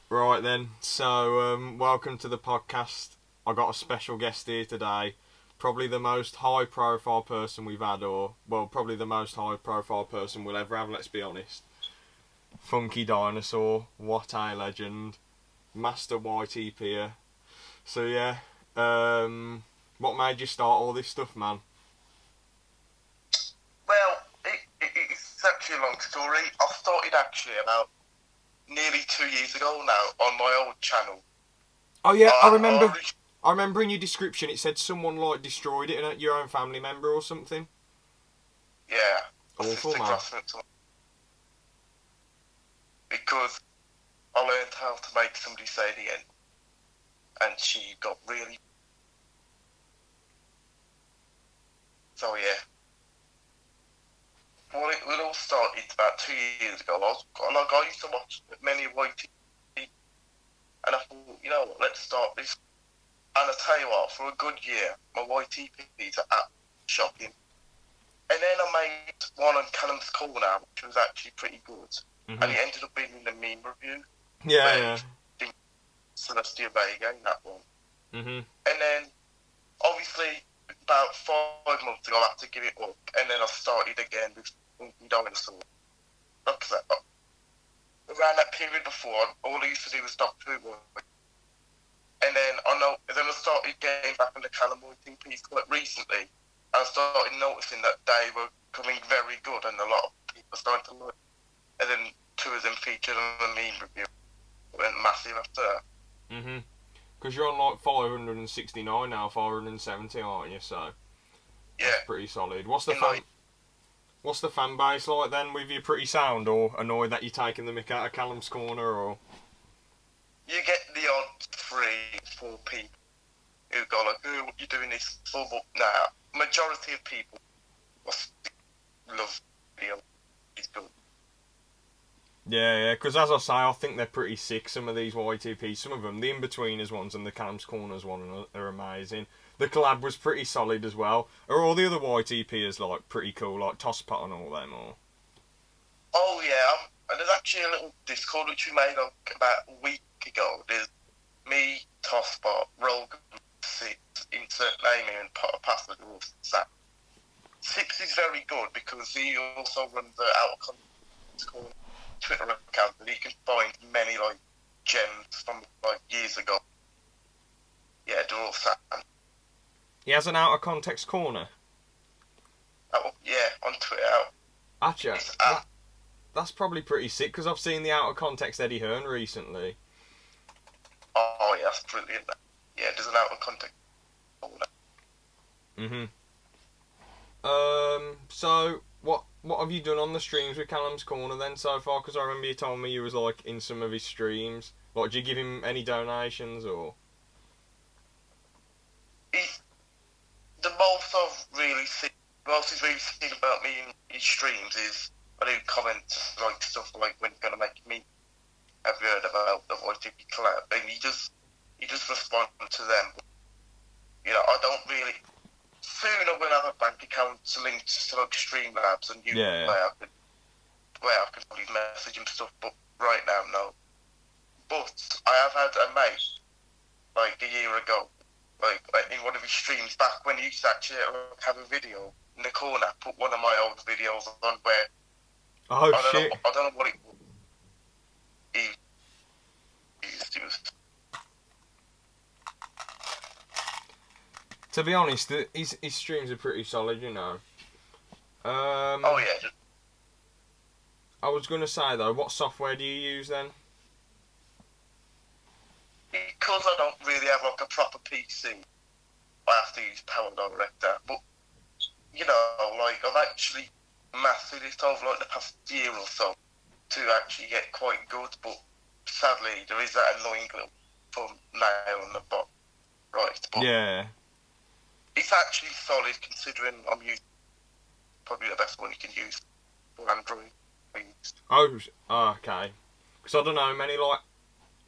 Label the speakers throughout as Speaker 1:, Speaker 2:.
Speaker 1: Right then, so welcome to the podcast. I got a special guest here today. Probably the most high profile person we've had, probably the most high profile person we'll ever have, let's be honest. Funky Dinosaur, what a legend. Master Ytp. So yeah, what made you start all this stuff, man?
Speaker 2: Well, it's actually a long story. I started actually about nearly 2 years ago now on my old channel.
Speaker 1: Oh yeah, I remember in your description it said someone like destroyed it and your own family member or something.
Speaker 2: Yeah,
Speaker 1: awful, man.
Speaker 2: Because I learned how to make somebody say the end, and she got really. So yeah. Well, it all started about 2 years ago. I used to watch many Ytp, and I thought, you know what, let's start this. And I tell you what, for a good year, my Ytps are shocking. And then I made one on Callum's Corner, which was actually pretty good. Mm-hmm. And it ended up being in the meme review.
Speaker 1: Yeah.
Speaker 2: Celestia Vega in that one.
Speaker 1: Mm-hmm.
Speaker 2: And then, obviously, about 5 months ago, I had to give it up. And then I started again with Dinosaur. Around that period before, all I used to do was Doctor Who. And then I started getting back into Callum Ytps quite recently. I started noticing that they were coming very good, and a lot of people started to look. And then two of them featured on the meme review. It went massive after that.
Speaker 1: Mhm. Because you're on like 569 now, 570, aren't you? So
Speaker 2: yeah,
Speaker 1: that's pretty solid. What's the fan base like then? With you pretty sound, or annoyed that you're taking the mick out of Callum's Corner, or?
Speaker 2: You get the odd 3, 4 people who go like, "Oh, what you doing this for?" But nah, majority of people love the it's good.
Speaker 1: Yeah, because as I say, I think they're pretty sick, some of these Ytps. Some of them, the In-Betweeners ones and the Callum's Corners one are amazing. The collab was pretty solid as well. Are all the other Ytpers like pretty cool, like Tosspot and all them, or?
Speaker 2: Oh yeah, and there's actually a little Discord which we made about a week ago. There's me, Tosspot, Rogan, 6, insert name here and put a password or that. 6 is very good because he also runs the Out of Context Twitter account that he can find many like gems from like years ago. Yeah, they're all sad.
Speaker 1: He has an Out of Context Corner?
Speaker 2: Yeah, on Twitter.
Speaker 1: Actually, that's probably pretty sick because I've seen the Out of Context Eddie Hearn recently.
Speaker 2: Oh yeah, that's brilliant. Yeah, there's an Out of Context Corner.
Speaker 1: So what have you done on the streams with Callum's Corner then so far? Because I remember you told me you was like in some of his streams. Like, did you give him any donations or?
Speaker 2: The most he's really seen about me in his streams is I do comments like stuff like when you're gonna make me. Have you heard about the Ytp collab? And he just responds to them. You know, I don't really. Soon I'm gonna have a bank account linked to like Streamlabs and where I can probably message him stuff, but right now no. But I have had a mate like a year ago, like in one of his streams back when he used to actually have a video in the corner, put one of my old videos on where I don't know what it was. He was.
Speaker 1: To be honest, his streams are pretty solid, you know.
Speaker 2: Oh yeah.
Speaker 1: I was going to say though, what software do you use then?
Speaker 2: Because I don't really have like a proper PC, I have to use Power Director. But you know, like I've actually mastered it over like the past year or so to actually get quite good. But sadly, there is that annoying little thumbnail on the bottom right. But
Speaker 1: yeah.
Speaker 2: It's actually solid considering I'm using probably the best one you can use for Android.
Speaker 1: Oh, okay. Because I don't know, many like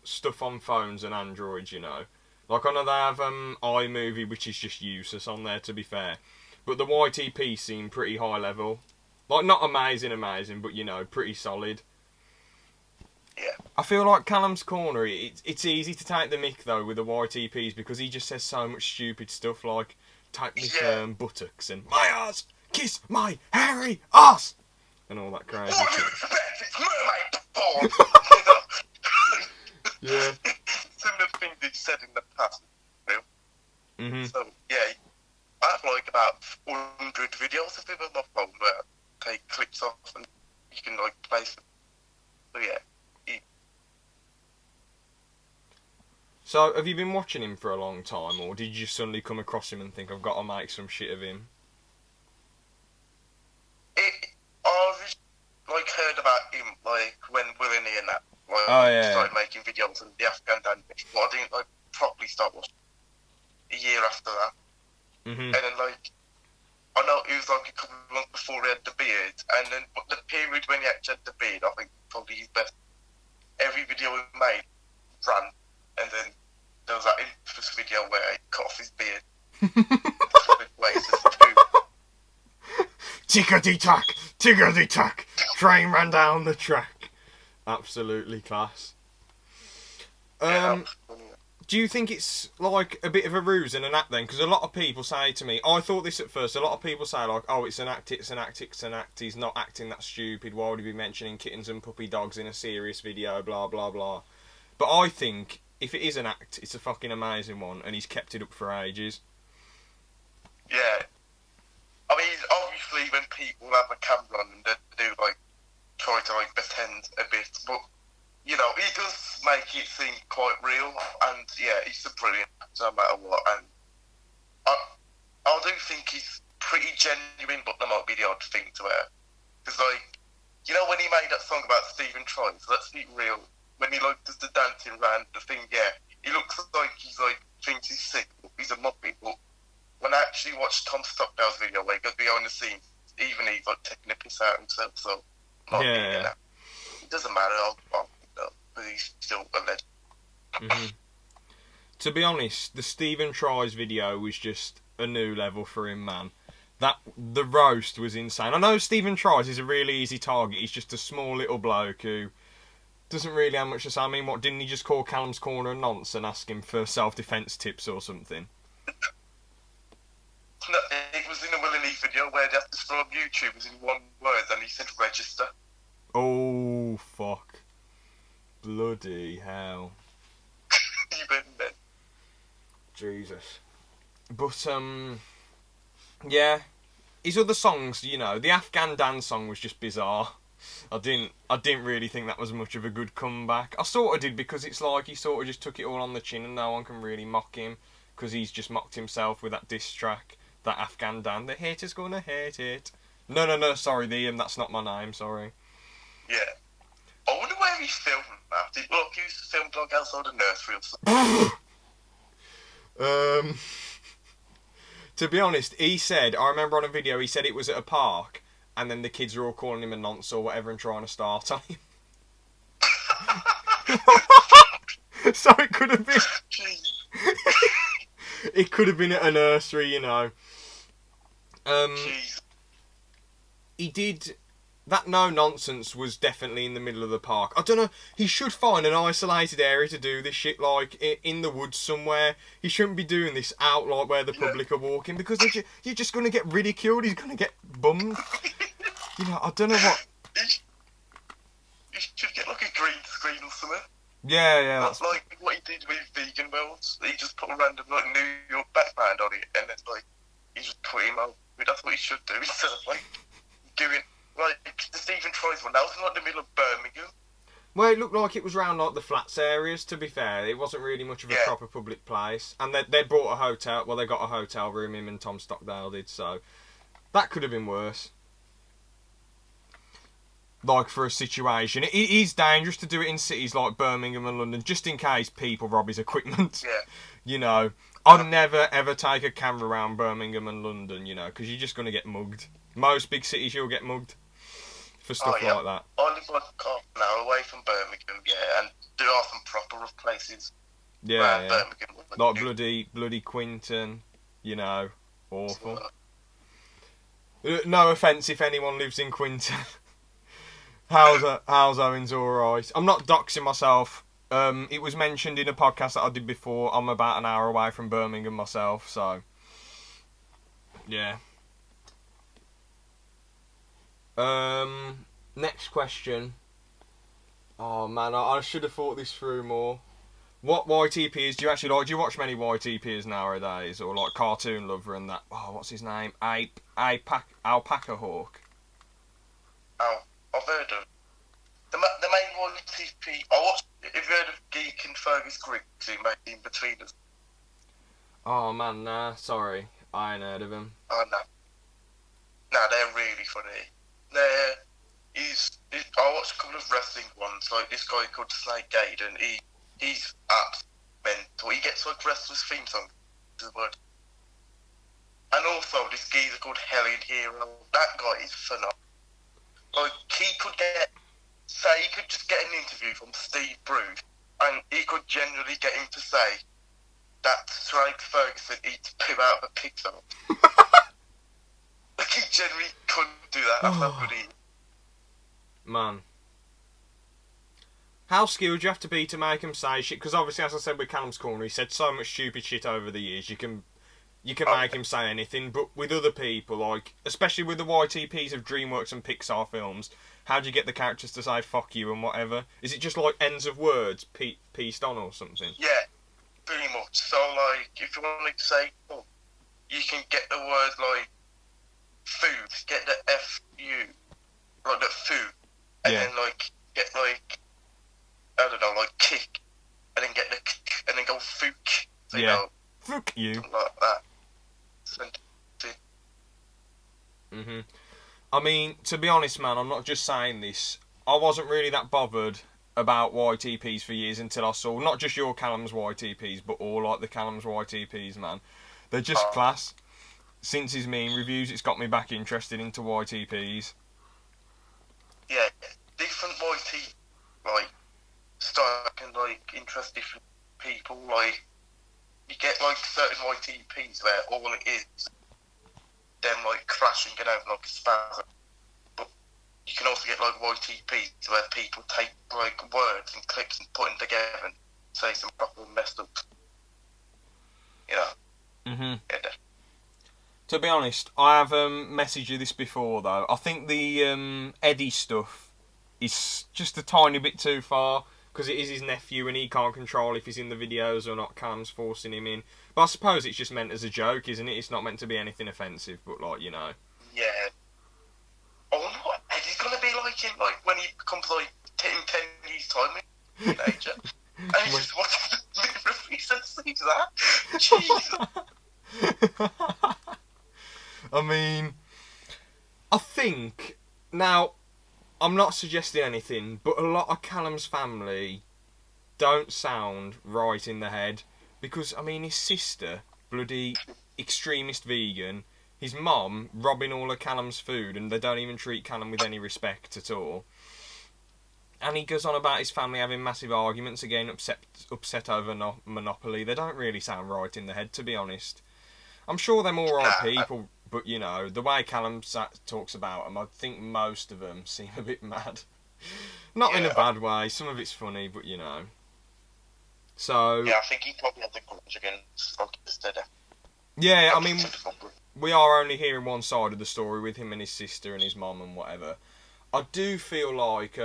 Speaker 1: stuff on phones and Androids, you know. Like I know they have iMovie, which is just useless on there, to be fair. But the Ytp seem pretty high level. Like not amazing, but you know, pretty solid.
Speaker 2: Yeah.
Speaker 1: I feel like Callum's Corner, it's easy to take the mick, though, with the Ytps, because he just says so much stupid stuff like, take me firm buttocks, and my ass, kiss my hairy ass, and all that crazy
Speaker 2: What do you
Speaker 1: shit.
Speaker 2: expect? It's mermaid porn!
Speaker 1: Yeah.
Speaker 2: Some of the things he said in the past.
Speaker 1: Mm-hmm.
Speaker 2: So, yeah, I have like about 100 videos of him on my phone where I take clips off and you can like place them. So, yeah.
Speaker 1: So, have you been watching him for a long time, or did you just suddenly come across him and think, I've got to make some shit of him?
Speaker 2: I've like heard about him like when Willenie and that started making videos and the Afghan Dan. But I didn't like properly start watching a year after that.
Speaker 1: Mm-hmm.
Speaker 2: And then like I know it was like a couple of months before he had the beard, and then the period when he actually had the beard, I think probably his best. Every video he made ran, and then there was that infamous video where he cut off his beard.
Speaker 1: Tickety-tack, tickety-tack, train ran down the track. Absolutely class. Do you think it's like a bit of a ruse and an act then? Because a lot of people say to me, I thought this at first, a lot of people say like, oh, it's an act, it's an act, it's an act, he's not acting that stupid, why would he be mentioning kittens and puppy dogs in a serious video, blah, blah, blah. But I think, if it is an act, it's a fucking amazing one, and he's kept it up for ages.
Speaker 2: Yeah. I mean, obviously when people have a camera on them, they do like, try to like pretend a bit, but you know, he does make it seem quite real, and yeah, he's a brilliant actor no matter what, and I do think he's pretty genuine, but there might be the odd thing to it. Because like, you know when he made that song about Stephen Troy, so let's be real, when he like does the dancing around the thing, yeah, he looks like he's like, thinks he's sick, but he's a muppet, but when I actually watched Tom Stockdale's video where he goes behind the scenes, even he's like taking a piss out himself, so it doesn't matter, but he's still a legend.
Speaker 1: Mm-hmm. To be honest, the Stephen Tries video was just a new level for him, man. The roast was insane. I know Stephen Tries is a really easy target. He's just a small little bloke who doesn't really have much to say. I mean, what, didn't he just call Callum's Corner a nonce and ask him for self-defence tips or something?
Speaker 2: No, it was in a Willenie video where they had to describe YouTubers in one word, and he said register.
Speaker 1: Oh, fuck. Bloody hell.
Speaker 2: You bet.
Speaker 1: Jesus. But, yeah. His other songs, you know, the Afghan Dan song was just bizarre. I didn't really think that was much of a good comeback. I sort of did, because it's like he sort of just took it all on the chin and no one can really mock him, because he's just mocked himself with that diss track, that Afghan Dan. The haters gonna hate it. No, sorry, that's not my name, sorry.
Speaker 2: Yeah. I wonder where he filmed that. Look, he was filmed like outside a nursery or something.
Speaker 1: To be honest, he said, I remember on a video, he said it was at a park, and then the kids were all calling him a nonce or whatever and trying to start on him. So it could have been... It could have been at a nursery, you know. He did... That no nonsense was definitely in the middle of the park. I don't know, he should find an isolated area to do this shit, like in the woods somewhere. He shouldn't be doing this out like where the public are walking, because you're just going to get ridiculed, he's going to get bummed. You know, I don't know what...
Speaker 2: You should get like a green screen or something.
Speaker 1: Yeah.
Speaker 2: That's like what he did with Vegan Worlds. He just put a random like New York background on it, and then like he just put him out. I mean, that's what he should do instead of like doing like the Stephen Tries one. That was in like the middle of Birmingham.
Speaker 1: Well, it looked like it was round like the flats areas. To be fair, it wasn't really much of a proper public place, and they brought a hotel. Well, they got a hotel room. Him and Tom Stockdale did, so that could have been worse. Like, for a situation. It is dangerous to do it in cities like Birmingham and London, just in case people rob his equipment.
Speaker 2: Yeah.
Speaker 1: You know, I'd never, ever take a camera around Birmingham and London, you know, because you're just going to get mugged. Most big cities, you'll get mugged for stuff like that.
Speaker 2: I live like half an hour away from Birmingham, and there are some proper rough places around Birmingham.
Speaker 1: Like bloody Quinton, you know, awful. No offence if anyone lives in Quinton. How's Owen's alright? I'm not doxing myself. It was mentioned in a podcast that I did before. I'm about an hour away from Birmingham myself, so yeah. Next question. Oh man, I should have thought this through more. What YTPs do you actually like? Do you watch many YTPs nowadays, or like Cartoon Lover and that? Oh, what's his name? Alpaca Hawk.
Speaker 2: Oh, I've heard of the main one. TP. I watched. Have you heard of Geek and Fergus Griggs who made In Between Us?
Speaker 1: Oh man, nah, sorry, I ain't heard of him.
Speaker 2: Oh no, no, they're really funny. I watched a couple of wrestling ones. Like this guy called Snake Gaiden. He's at mental. He gets like wrestlers' theme song. The word. And also this geezer called Hellion Hero. That guy is phenomenal. Like he could just get an interview from Steve Bruce, and he could generally get him to say that Craig Ferguson eats poo out of a pig's arse. Like he generally couldn't do that. That's how good he is.
Speaker 1: Man. How skilled do you have to be to make him say shit? Because obviously, as I said with Callum's Corner, he said so much stupid shit over the years. You can make him say anything. But with other people, like especially with the YTPs of DreamWorks and Pixar films, how do you get the characters to say "fuck you" and whatever? Is it just like ends of words pieced on or something?
Speaker 2: Yeah, pretty much. So like, if you want to say "fuck," you can get the word like "food," get the "fu," like the "food," and then like get like. I don't know, like kick, and then get the kick, and then go fook. So, you know,
Speaker 1: fuck you.
Speaker 2: Like that.
Speaker 1: I mean, to be honest, man, I'm not just saying this. I wasn't really that bothered about YTPs for years until I saw not just your Callum's YTPs, but all like the Callum's YTPs, man. They're just class. Since his meme reviews, it's got me back interested into YTPs.
Speaker 2: Yeah, different YT like. Style can like interest different people. Like you get like certain YTPs where all it is them like crashing and having like a spasm. But you can also get like YTPs where people take like words and clips and put them together and say some proper messed up. You know. Yeah.
Speaker 1: To be honest, I have messaged you this before though. I think the Eddie stuff is just a tiny bit too far. Because it is his nephew and he can't control if he's in the videos or not. Callum's forcing him in. But I suppose it's just meant as a joke, isn't it? It's not meant to be anything offensive, but like, you know.
Speaker 2: Yeah. I wonder what Eddie's going to be like in, like, when he becomes, like, 10 years' time in teenager. And he just watches the movies and sees that. Jesus.
Speaker 1: I mean, I think, now... I'm not suggesting anything, but a lot of Callum's family don't sound right in the head. Because, I mean, his sister, bloody extremist vegan, his mum robbing all of Callum's food, and they don't even treat Callum with any respect at all. And he goes on about his family having massive arguments again, upset over Monopoly. They don't really sound right in the head, to be honest. I'm sure they're all right people... But, you know, the way Callum talks about them, I think most of them seem a bit mad. Not in a bad way. Some of it's funny, but, you know. So...
Speaker 2: Yeah, I think he probably had the grudge against Steady.
Speaker 1: Yeah, I mean, we are only hearing one side of the story with him and his sister and his mum and whatever. I do feel like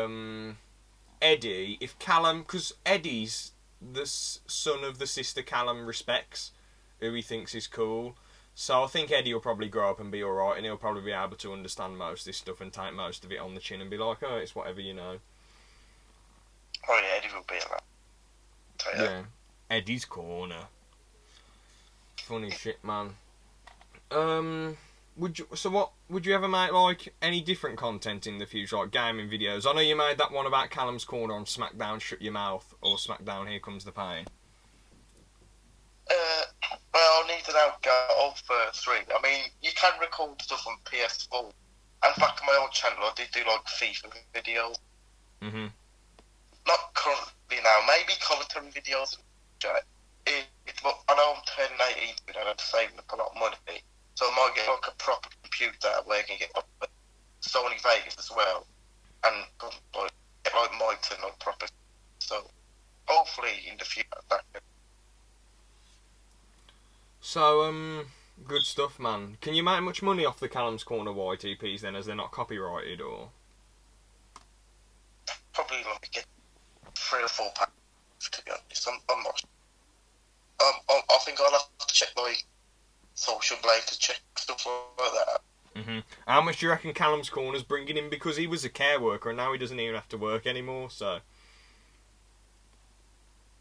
Speaker 1: Eddie, if Callum... Because Eddie's the son of the sister Callum respects, who he thinks is cool. So I think Eddie will probably grow up and be alright, and he'll probably be able to understand most of this stuff and take most of it on the chin and be like, oh, it's whatever, you know.
Speaker 2: Oh yeah, Eddie will be alright.
Speaker 1: Yeah. Eddie's Corner. Funny shit, man. Would you ever make, like, any different content in the future, like gaming videos? I know you made that one about Callum's Corner on SmackDown Shut Your Mouth, or SmackDown Here Comes the Pain.
Speaker 2: Well, I'll need to now go off for 3. I mean, you can record stuff on PS4. And back on my old channel, I did do like FIFA videos. Not currently now, maybe commentary videos. But I know I'm turning 18 and I have to save up a lot of money. So I might get like a proper computer where I can get like Sony Vegas as well. and like get like mics and like proper. So hopefully in the future that can.
Speaker 1: So, good stuff, man. Can you make much money off the Callum's Corner YTPs then, as they're not copyrighted, or?
Speaker 2: Probably like get £3 or £4, to be honest. I'm not. I think I'll have to check my social blade to check stuff like that.
Speaker 1: How much do you reckon Callum's Corner's bringing in? Because he was a care worker and now he doesn't even have to work anymore, so.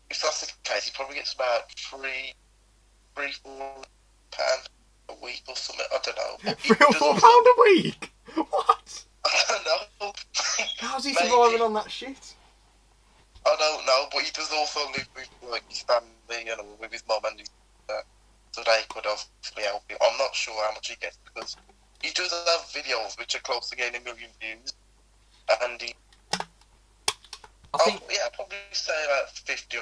Speaker 2: If that's the case, he probably gets about £3-4 a week or something. I don't know.
Speaker 1: £3 or £4 a week? What?
Speaker 2: I don't know.
Speaker 1: How's he surviving on that shit?
Speaker 2: I don't know, but he does also live with like his family and with his mum and his so they could obviously help him. I'm not sure how much he gets because he does have videos which are close to getting 1 million views, and he. I think I'd probably say about 50,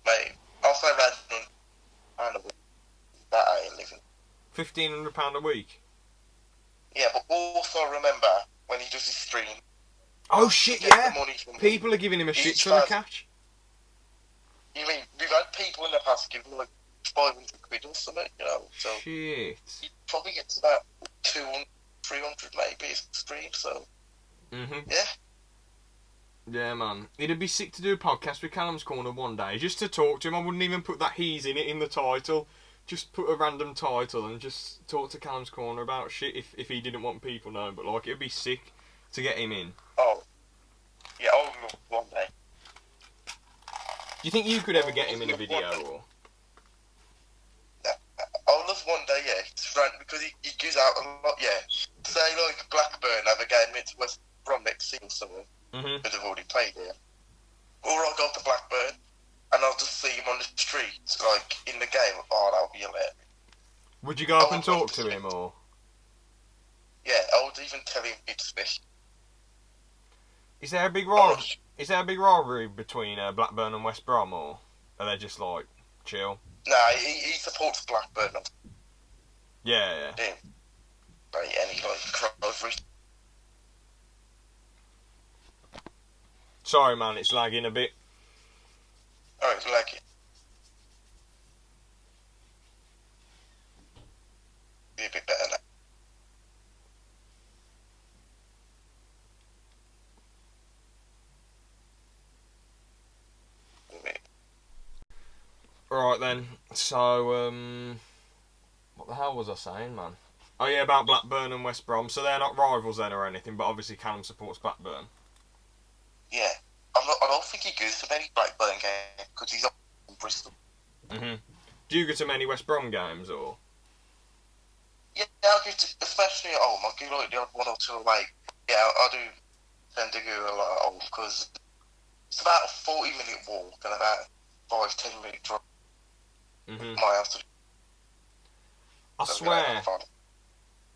Speaker 2: maybe. I'll say around £100 a week. That ain't living.
Speaker 1: £1,500 a week.
Speaker 2: Yeah, but also remember when he does his stream.
Speaker 1: Oh shit! Yeah. People are giving him a shit ton of cash.
Speaker 2: You mean we've had people in the past give him like 500 quid or something, you know? So
Speaker 1: shit.
Speaker 2: He probably gets about 200, 300 maybe a stream. So. Yeah.
Speaker 1: Yeah, man. It'd be sick to do a podcast with Callum's Corner one day, just to talk to him. I wouldn't even put that he's in it in the title. Just put a random title and just talk to Callum's Corner about shit if he didn't want people knowing. But like, it'd be sick to get him in.
Speaker 2: Oh. Yeah, I'll love one day.
Speaker 1: Do you think you could ever get him in a video, or?
Speaker 2: I'll love one day, yeah. It's right, because he gives out a lot, yeah. Say, like, Blackburn have a game into West Brom next season somewhere. Because they've already played here. Or I'll go to Blackburn and I'll just see him on the streets, like, in the game. Oh, that'll be hilarious.
Speaker 1: Would you go up and talk to him, or?
Speaker 2: Yeah, I would even tell him it's me.
Speaker 1: Is there a big rivalry? Is there a big rivalry between Blackburn and West Brom, or are they just like chill?
Speaker 2: Nah, he supports Blackburn.
Speaker 1: Yeah.
Speaker 2: Yeah. Like any like rivalry.
Speaker 1: Sorry, man, it's lagging a bit.
Speaker 2: Oh, it's lagging. Be a bit better now.
Speaker 1: Right then, so, what the hell was I saying, man? Oh yeah, about Blackburn and West Brom. So they're not rivals then or anything, but obviously Callum supports Blackburn.
Speaker 2: Yeah. I don't think he goes to many Blackburn games, because he's up in Bristol.
Speaker 1: Do you go to many West Brom games, or?
Speaker 2: Yeah, I go to, especially at home, I go like the odd 1 or 2 away. Yeah, I do tend to go a lot at home, because it's about a 40-minute walk and about 5-10-minute drive. My house.
Speaker 1: I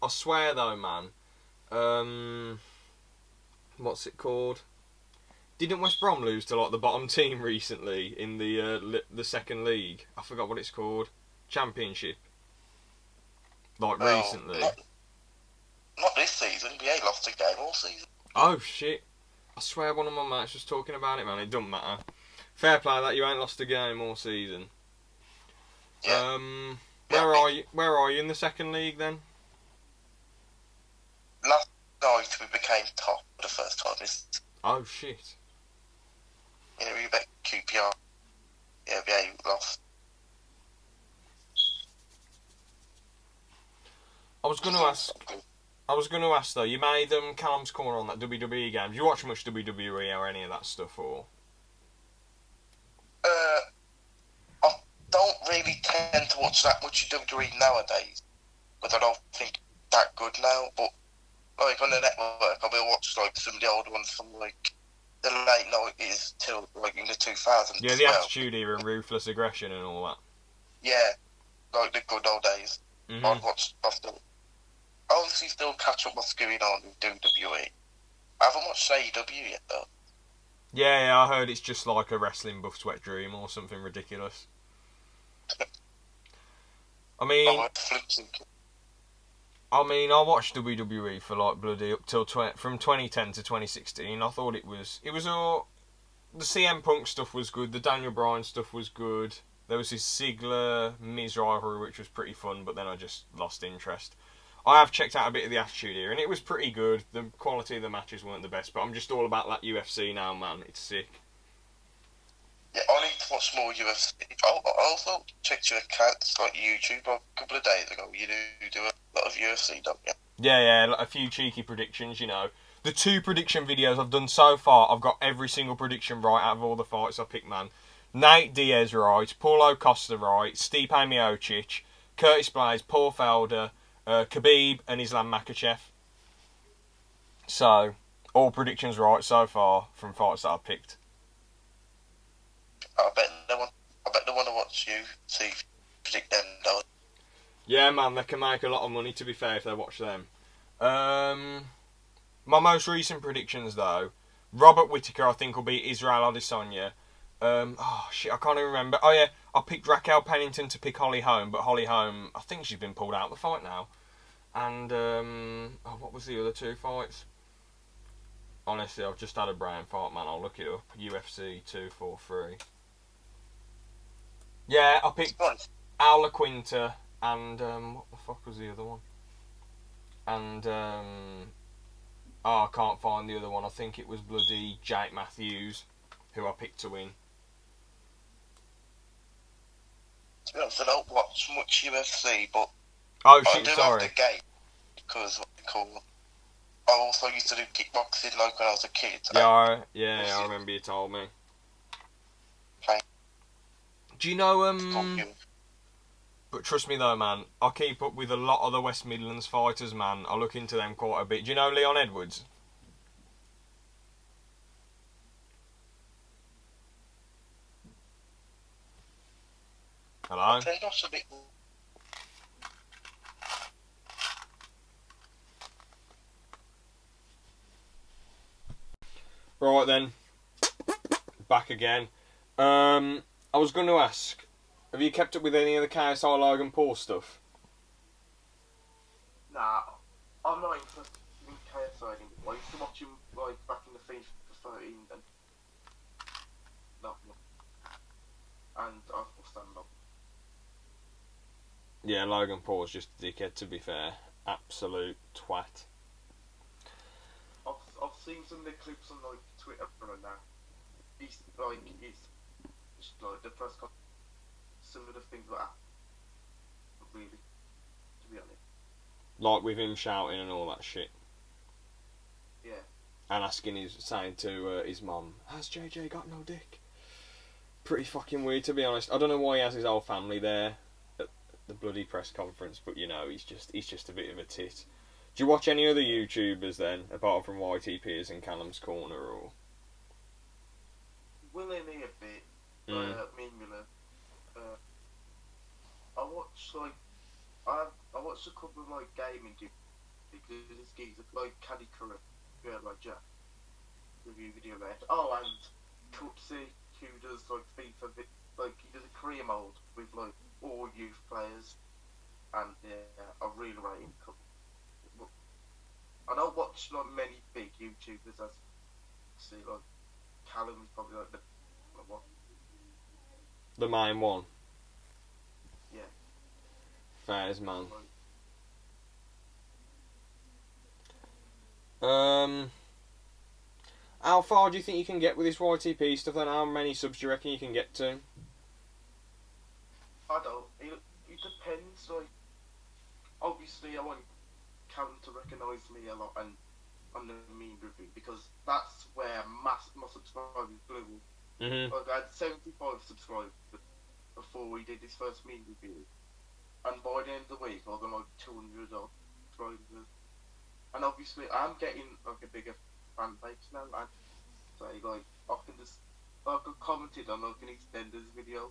Speaker 1: swear though, man. What's it called? Didn't West Brom lose to like the bottom team recently in the second league? I forgot what it's called. Championship. Like recently.
Speaker 2: Not this season. We ain't lost a game all season.
Speaker 1: Oh shit! I swear one of my mates was talking about it, man. It doesn't matter. Fair play that you ain't lost a game all season.
Speaker 2: Yeah.
Speaker 1: Where are you? Where are you in the second league then?
Speaker 2: Last night we became top for the first time.
Speaker 1: Oh shit!
Speaker 2: Yeah, we bet QPR. Yeah, we lost.
Speaker 1: I was going to ask though. You made Callum's Corner on that WWE game. Do you watch much WWE or any of that stuff, or?
Speaker 2: I don't really tend to watch that much WWE nowadays, but I don't think that good now. But like on the network, I will watch like some of the old ones from like the late 90s till like in the 2000s.
Speaker 1: Yeah, the Attitude Era and Ruthless Aggression and all that.
Speaker 2: Yeah, like the good old days. I obviously still catch up what's going on with WWE. I haven't watched AEW yet though.
Speaker 1: Yeah, I heard it's just like a wrestling buff's wet dream or something ridiculous. I mean, I mean, I watched WWE for like bloody up till from 2010 to 2016. I thought it was all the CM Punk stuff was good. The Daniel Bryan stuff was good. There was this Ziggler Miz rivalry which was pretty fun, but then I just lost interest. I have checked out a bit of the Attitude Era, and it was pretty good. The quality of the matches weren't the best, but I'm just all about that UFC now, man. It's sick.
Speaker 2: Yeah, I need to watch more UFC. I also checked your accounts like YouTube a couple of days ago. You do a lot of UFC, don't you?
Speaker 1: Yeah, like a few cheeky predictions, you know. The 2 prediction videos I've done so far, I've got every single prediction right out of all the fights I picked, man. Nate Diaz right, Paulo Costa right, Stipe Miocic, Curtis Blaydes, Paul Felder, Khabib and Islam Makhachev. So, all predictions right so far from fights that I've picked.
Speaker 2: I bet they want to watch you see predict them, though.
Speaker 1: Yeah, man, they can make a lot of money, to be fair, if they watch them. My most recent predictions, though, Robert Whittaker, I think, will beat Israel Adesanya. I can't even remember. Oh, yeah, I picked Raquel Pennington to pick Holly Holm, but Holly Holm, I think she's been pulled out of the fight now. And, what was the other 2 fights? Honestly, I've just had a brain fart, man. I'll look it up. UFC 243. Yeah, I picked Al LaQuinta and, what the fuck was the other one? And, I can't find the other one. I think it was bloody Jake Matthews, who I picked to win.
Speaker 2: To be honest, I don't watch much UFC, but
Speaker 1: Oh,
Speaker 2: I
Speaker 1: shit,
Speaker 2: do
Speaker 1: sorry.
Speaker 2: have the game because what they call. I also used to do kickboxing like when I was a kid.
Speaker 1: Yeah, I remember you told me.
Speaker 2: Okay.
Speaker 1: Do you know, but trust me though, man, I keep up with a lot of the West Midlands fighters, man. I look into them quite a bit. Do you know Leon Edwards? Hello? Right then, back again. I was going to ask, have you kept up with any of the KSI Logan Paul stuff?
Speaker 3: Nah, I'm not interested in KSI anymore. I used to watch him like back in the FIFA 13 and no. And I'll stand up.
Speaker 1: Yeah, Logan Paul's just a dickhead, to be fair. Absolute twat.
Speaker 3: I've seen some of the clips on like Twitter and that. He's just like the press conference, some of the things like that. Really, to be honest.
Speaker 1: Like with him shouting and all that shit.
Speaker 3: Yeah.
Speaker 1: And saying to his mum, "Has JJ got no dick?" Pretty fucking weird, to be honest. I don't know why he has his whole family there at the bloody press conference, but you know, he's just a bit of a tit. Do you watch any other YouTubers then, apart from Ytps and Callum's Corner, or?
Speaker 3: Will in here a bit. Me and Miller. I watched a couple of like gaming because this geezer like Caddy Curry, like Jack review video there. Oh, and Coopsy, who does like FIFA, like he does a career mode with like all youth players, and I really rate him. I don't watch like many big YouTubers as see like Callum is probably like the one.
Speaker 1: The main one.
Speaker 3: Yeah.
Speaker 1: Fairs, man. How far do you think you can get with this YTP stuff then? How many subs do you reckon you can get to?
Speaker 3: I don't. It depends. Like, obviously, I want Callum to recognise me a lot and on the meme review because that's where my subscribers blew.
Speaker 1: Mm-hmm.
Speaker 3: Like, I had 75 subscribers before we did this first meme review, and by the end of the week, I got like 200 subscribers. And obviously, I'm getting like a bigger fan base now. And say like I can just like I commented on like an EastEnders video,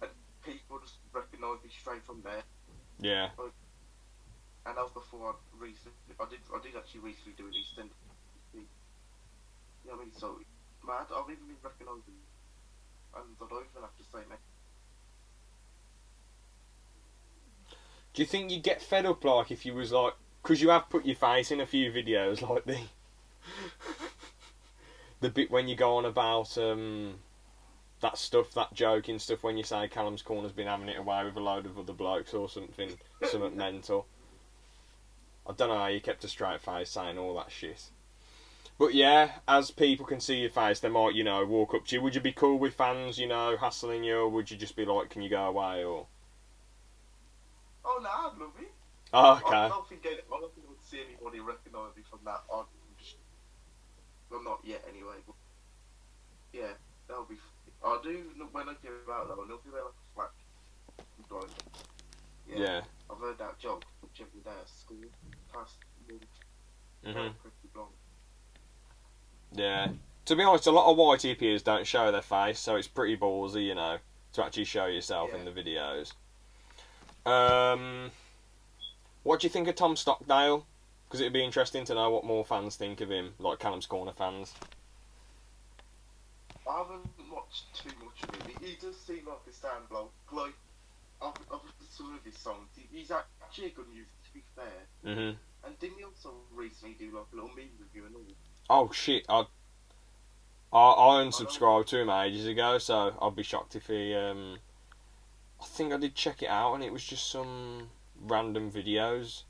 Speaker 3: and people just recognise me straight from there.
Speaker 1: Yeah.
Speaker 3: Like, and that was before I did actually recently do an EastEnders. You know what I mean? So mad, I've even been recognised, and I don't even have to say that.
Speaker 1: Do Do you think you'd get fed up, like, if you was like, because you have put your face in a few videos, like the bit when you go on about that stuff, that joking stuff, when you say Callum's Corner's been having it away with a load of other blokes or something mental. I don't know how you kept a straight face saying all that shit. But yeah, as people can see your face, they might, walk up to you. Would you be cool with fans, hassling you, or would you just be like, can you go away, or?
Speaker 3: Oh, no, I'd love it.
Speaker 1: Oh, okay.
Speaker 3: I don't think I would see anybody recognise me from that on. Well, not yet anyway, but yeah, that'll be. I do when I get out though. I'll be wearing like a flag. Yeah. I've heard that joke every day at school. Past pretty long.
Speaker 1: Yeah. To be honest, a lot of Ytps don't show their face, so it's pretty ballsy, to actually show yourself in the videos. What do you think of Tom Stockdale? Because it'd be interesting to know what more fans think of him, like Callum's Corner fans.
Speaker 3: I haven't watched too much of him. He does seem like a stand bloke. Like, I've listened to some of his songs. He's actually a good music, to be fair.
Speaker 1: Mhm.
Speaker 3: And didn't he also recently do like a little meme review and all?
Speaker 1: Oh shit! I unsubscribed to him ages ago, so I'd be shocked if he. I think I did check it out, and it was just some random videos.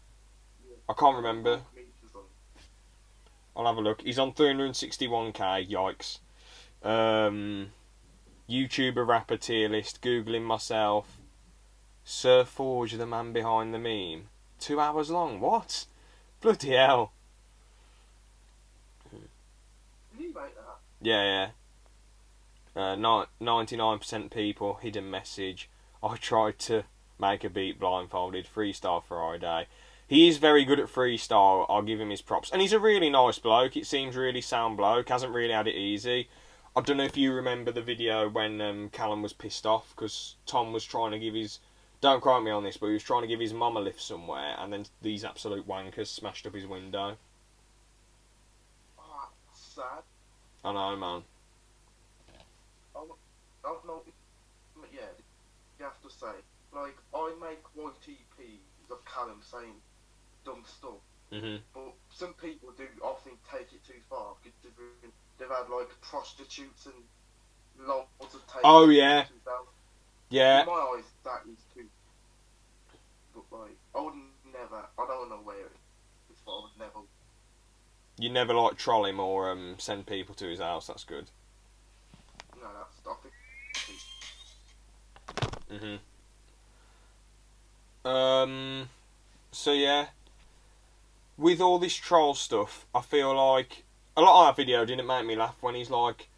Speaker 1: I can't remember. I'll have a look. He's on 361k. Yikes. YouTuber rapper tier list. Googling myself. Sir Forge, the man behind the meme. 2 hours long. What? Bloody hell.
Speaker 3: Did he make that?
Speaker 1: Yeah. 99% people. Hidden message. I tried to make a beat blindfolded. Freestyle Friday. He is very good at freestyle. I'll give him his props. And he's a really nice bloke. It seems really sound bloke. Hasn't really had it easy. I don't know if you remember the video when Callum was pissed off because Tom was trying to give his... Don't quote me on this, but he was trying to give his mum a lift somewhere, and then these absolute wankers smashed up his window.
Speaker 3: Oh, that's sad.
Speaker 1: I know, man.
Speaker 3: I don't know. Yeah, you have to say. Like, I make Ytps of Callum saying dumb stuff.
Speaker 1: Mhm.
Speaker 3: But some people do, I think, take it too far. They've had, like, prostitutes and loads of take.
Speaker 1: Oh, yeah. Yeah.
Speaker 3: In my eyes, that is too. But, like, I would never, I don't know where it is, but I would never.
Speaker 1: You never, like, troll him or send people to his house. That's good.
Speaker 3: No, that's, I think.
Speaker 1: Mhm. So yeah, with all this troll stuff, I feel like a lot of that video didn't make me laugh when he's like,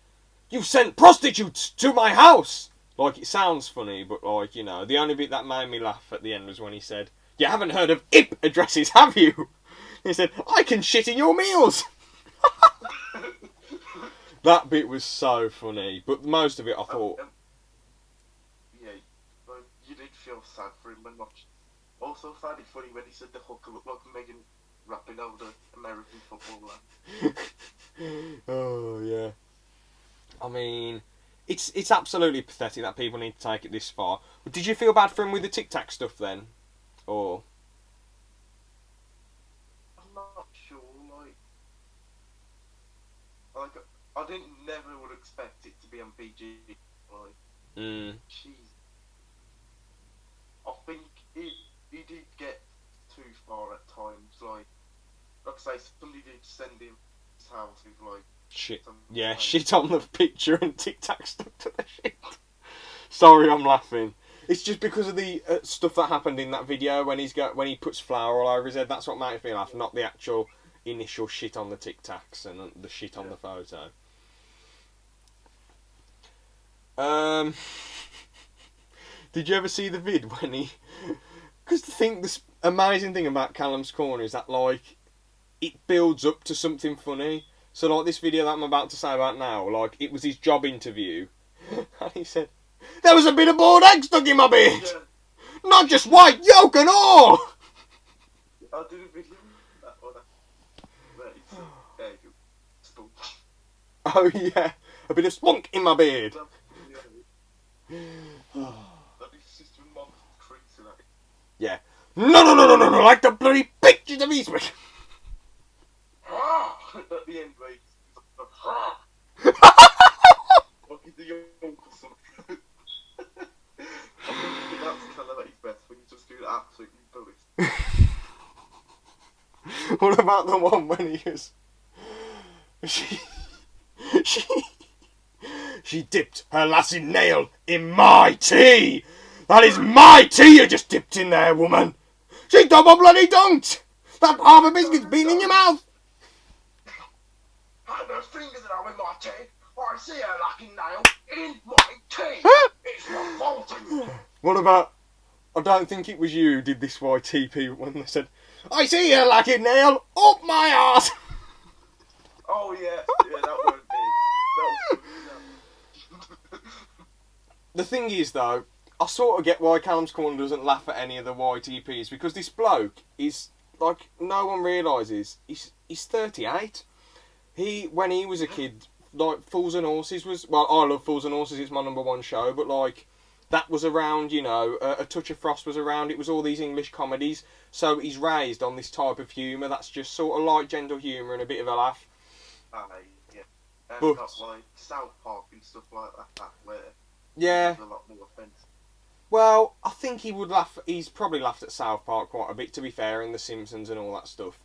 Speaker 1: "You sent prostitutes to my house." Like, it sounds funny, but like, the only bit that made me laugh at the end was when he said, "You haven't heard of Ytps addresses, have you?" He said, "I can shit in your meals." That bit was so funny, but most of it I thought.
Speaker 3: Yeah, like, you did feel sad for him, but not. Also found it funny when he said the hooker looked like Megan rapping over the American footballer.
Speaker 1: Oh yeah. I mean, it's absolutely pathetic that people need to take it this far. But did you feel bad for him with the Tic Tac stuff then, or?
Speaker 3: I'm not sure. Like I never would expect it to be on BG. Like, jeez. I think he did get too far at times. Like I say, somebody did send him his house with like
Speaker 1: shit. Yeah, shit on the picture and Tic Tac stuck to the shit. Sorry, I'm laughing. It's just because of the stuff that happened in that video when he puts flour all over his head. That's what makes me laugh, not the actual initial shit on the Tic Tacs and the shit on the photo. Did you ever see the vid when he? Because the amazing thing about Callum's Corner is that like it builds up to something funny. So like this video that I'm about to say about now, like it was his job interview, and he said, "There was a bit of boiled egg stuck in my beard, not just white yolk and all."
Speaker 3: I'll do the video. Spunk.
Speaker 1: Oh yeah, a bit of spunk in my beard. Yeah. No, like the bloody pictures of Eastwick.
Speaker 3: At the end, where he's like he's the uncle or something. I think that's kind of at his best when you just do the absolute bullies.
Speaker 1: What about the one when he was... She dipped her lassie nail in my tea! That is my tea you just dipped in there, woman! She double bloody dunked! That half a biscuit's been in your mouth!
Speaker 3: I have those fingers that are in my tea. I see her lucky nail in my tea. It's revolting.
Speaker 1: What about... I don't think it was you who did this Ytp when they said, I see your lucky nail up my arse!
Speaker 3: Oh yeah, that won't be. That was
Speaker 1: The thing is though, I sort of get why Callum's Corner doesn't laugh at any of the Ytps, because this bloke is, like, no one realises, he's 38. When he was a kid, like, Fools and Horses was, well, I love Fools and Horses, it's my #1 show, but like, that was around, you know, A Touch of Frost was around, it was all these English comedies, so he's raised on this type of humour that's just sort of light, gentle humour and a bit of a laugh.
Speaker 3: yeah. And
Speaker 1: But-
Speaker 3: not like South Park and stuff like that where
Speaker 1: Yeah.
Speaker 3: there's a lot more offensive.
Speaker 1: Well, I think he would laugh. He's probably laughed at South Park quite a bit, to be fair, and The Simpsons and all that stuff.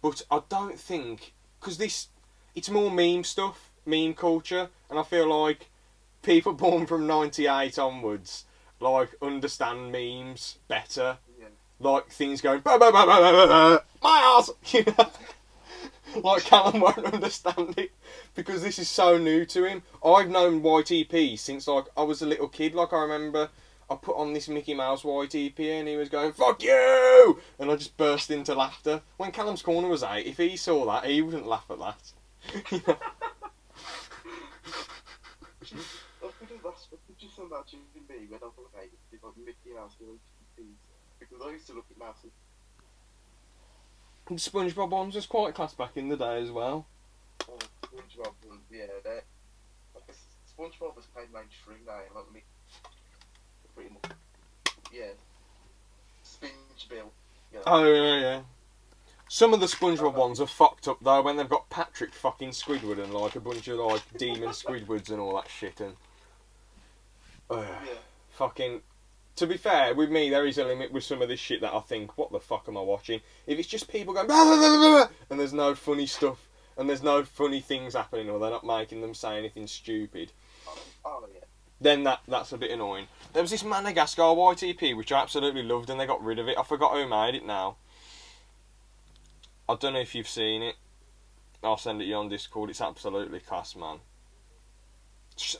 Speaker 1: But I don't think, because it's more meme stuff, meme culture, and I feel like people born from '98 onwards, like, understand memes better.
Speaker 3: Yeah.
Speaker 1: Like things going bah, bah, bah, bah, bah, bah, my arse, you know. Like Callum won't understand it because this is so new to him. I've known Ytp since like I was a little kid. Like I remember I put on this Mickey Mouse Ytp and he was going "fuck you," and I just burst into laughter. When Callum's Corner was 8, if he saw that, he wouldn't laugh at that. You know?
Speaker 3: I could just imagine me when I was 8 with like Mickey Mouse Ytps, because I used to look at Mouse and
Speaker 1: The SpongeBob ones was quite class back in the day as well.
Speaker 3: oh, SpongeBob was, yeah, that. SpongeBob was kind of mainstream now, like me. Pretty much. Yeah. Spinge Bill. You know.
Speaker 1: Oh yeah. Some of the SpongeBob ones are fucked up though when they've got Patrick fucking Squidward and like a bunch of like demon Squidwards and all that shit and
Speaker 3: Yeah.
Speaker 1: fucking. To be fair, with me there is a limit with some of this shit that I think, what the fuck am I watching? If it's just people going blah, blah, blah, blah, blah, and there's no funny stuff and there's no funny things happening or they're not making them say anything stupid,
Speaker 3: Oh yeah.
Speaker 1: then that's a bit annoying. There was this Madagascar Ytp which I absolutely loved and they got rid of it. I forgot who made it now. I don't know if you've seen it. I'll send it you on Discord. It's absolutely class, man.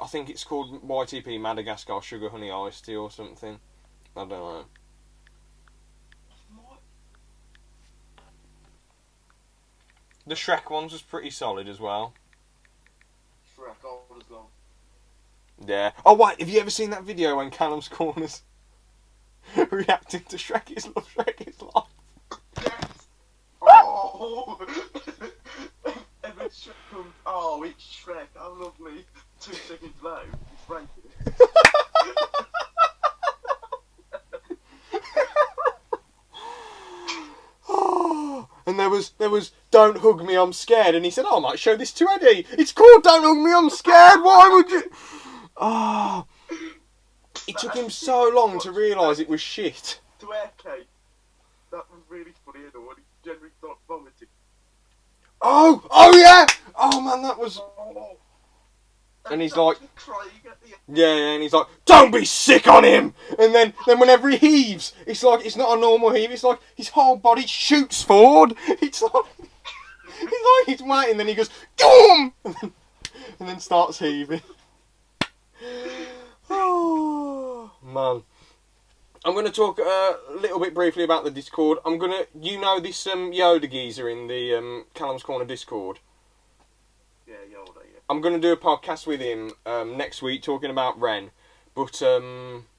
Speaker 1: I think it's called Ytp Madagascar Sugar Honey Iced Tea or something. I don't know. The Shrek ones was pretty solid as well.
Speaker 3: Shrek, old as long.
Speaker 1: Yeah. Oh wait, have you ever seen that video when Callum's Corners reacting to Shrek is Love, Shrek is Life?
Speaker 3: Yes! Oh! And then Shrek comes, oh, it's Shrek, how lovely. 2 seconds later, it's ranking.
Speaker 1: And there was Don't Hug Me, I'm Scared, and he said, oh, I might show this to Eddie. It's called Don't Hug Me, I'm Scared. Why would you? Oh, it took him so long to realise it was shit.
Speaker 3: To air Kate, that was really funny and all. He generally started vomiting.
Speaker 1: Oh yeah. Oh man, that was.
Speaker 3: Oh.
Speaker 1: And he's like,
Speaker 3: crying at the end.
Speaker 1: yeah, and he's like, don't be sick on him. And then whenever he heaves, it's like it's not a normal heave. It's like his whole body shoots forward. It's like he's waiting, then he goes, boom, and then starts heaving. Oh man, I'm going to talk a little bit briefly about the Discord. You know this Yoda geezer in the Callum's Corner Discord.
Speaker 3: Yeah, Yoda, yeah.
Speaker 1: I'm going to do a podcast with him next week talking about Ren, but